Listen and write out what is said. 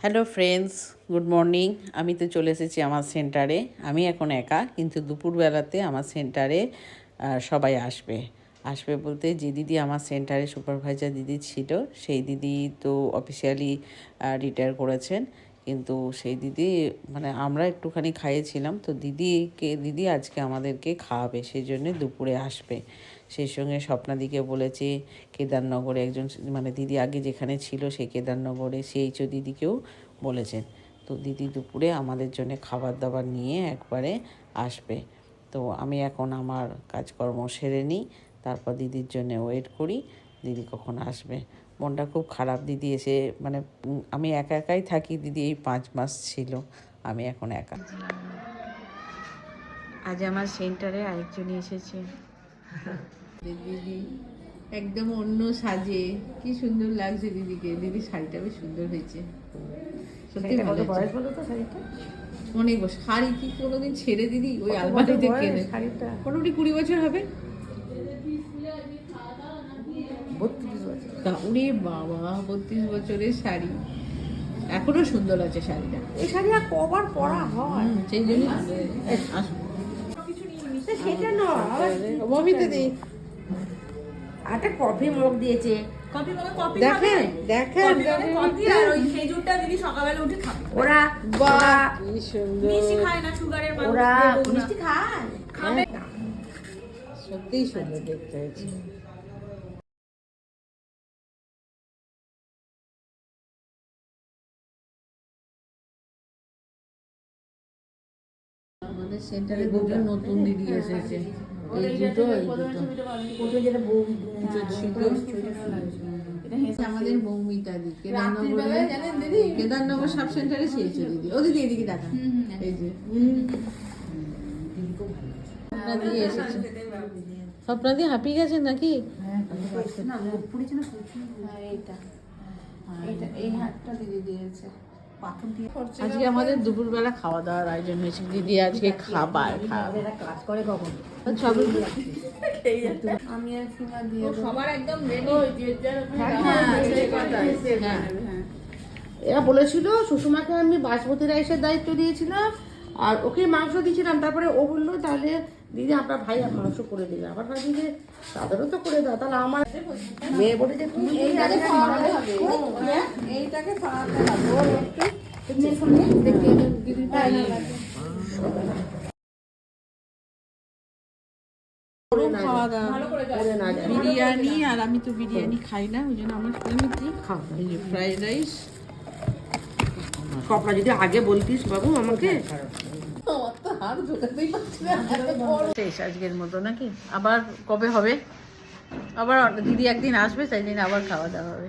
Hello friends, good morning. আমি তো চলে এসেছি আমার সেন্টারে। আমি এখন একা, কিন্তু দুপুরবেলাতে আমার সেন্টারে সবাই আসবে। আসবে বলতে, যে দিদি আমার সেন্টারে সুপারভাইজার দিদি ছিল, সেই দিদি তো অফিসিয়ালি রিটায়ার করেছেন। কিন্তু সেই দিদি মানে আমরা একটুখানি খাইয়েছিলাম, তো দিদি আজকে আমাদেরকে খাওয়াবে, সেই জন্যে দুপুরে আসবে। সেই সঙ্গে স্বপ্নাদিকে বলেছে কেদারনগরে একজন, মানে দিদি আগে যেখানে ছিল সেই কেদারনগরে সেইচও দিদিকেও বলেছেন। তো দিদি দুপুরে আমাদের জন্য খাবার দাবার নিয়ে একবারে আসবে। তো আমি এখন আমার কাজকর্ম সেরে নিই, তারপর দিদির জন্য ওয়েট করি দিদি কখন আসবে। মনটা খুব খারাপ, দিদি এসে মানে আমি একা একাই থাকি, দিদি এই 5 মাস ছিল, আমি এখন একা। আজ আমার সেন্টারে আরেকজনই এসেছে। দিদি একদম অন্য সাজে, কি সুন্দর লাগছে দিদিকে। দিদি শাড়িটা বেশ সুন্দর হয়েছে, সত্যি ভালো বয়স বলো তো। শাড়িটা অনেক বয়স। শাড়ি কি কোনোদিন ছেড়ে দিদি ওই আলমারিতে কেনে? শাড়িটা মোটামুটি 20 বছর হবে। 32 বছর। তা উনি বাবা, 32 বছরের শাড়ি এখনো সুন্দর আছে শাড়িটা। এই শাড়ি আর কবার পরা হয়, সেই জন্য আসবো। সেটা নয়, মমিতে দিই একটা কফি মগ দিয়েছে। কফি মগে কফি দেখেন দেখেন কফি আর ওই খেজুরটা দিদি সকালবেলা উঠে খাবে। ওরা বাহ কি সুন্দর, মিষ্টি খায় না, সুগারের মানুষ। ওরা মিষ্টি খায়, খাবে। সত্যিই সুন্দর দেখতে হয়েছে। আমাদের সেন্টারে দুজন নতুন দিদি এসেছে, এই দুটো যেটা বউ আমাদের মৌমিতা দি কেদারনগর সাব সেন্টারে চেয়েছে দিদি। ও দিদি এদিকে দেখা, এই যে স্বপ্নাদি এসেছে। স্বপ্নাদি হাঁপিয়ে গেছেন নাকি? এই হাতটা দিদি দিয়েছে। আজকে আমাদের দুপুরবেলা খাওয়া দাওয়ার আয়োজন হয়েছে। দিদি আজকে খাবার খাবে। কাজ করে কখন? আমি আর সীমা দিয়ে সবার একদম রেডি। এরা বলেছিল সুষমাকে আমি বাসমতি রাইসের দায়িত্ব দিয়েছিলাম আর ওকে মাংস দিয়েছিলাম। তারপরে ও বললো তাহলে দিদি আপনার ভাই মাংস করে দেবে। আবার ভাবছি যে তাদেরও তো করে দাও, তাহলে আমার মেয়ে বলে যে তুমি এইটাকে খাওয়াতে হবে, এইটাকে খাওয়াতে হবে। ওর একটু দেখি দিদি খাওয়া দাওয়া বিরিয়ানি, আর আমি তো বিরিয়ানি খাই না, ওই জন্য আমার ফ্রাইড রাইস। কপড়া যদি আগে বলতিস বাবু আমাকে। শেষ আজকের মতো নাকি? আবার কবে হবে? আবার দিদি একদিন আসবে, তাই দিন আবার খাওয়া দাওয়া হবে।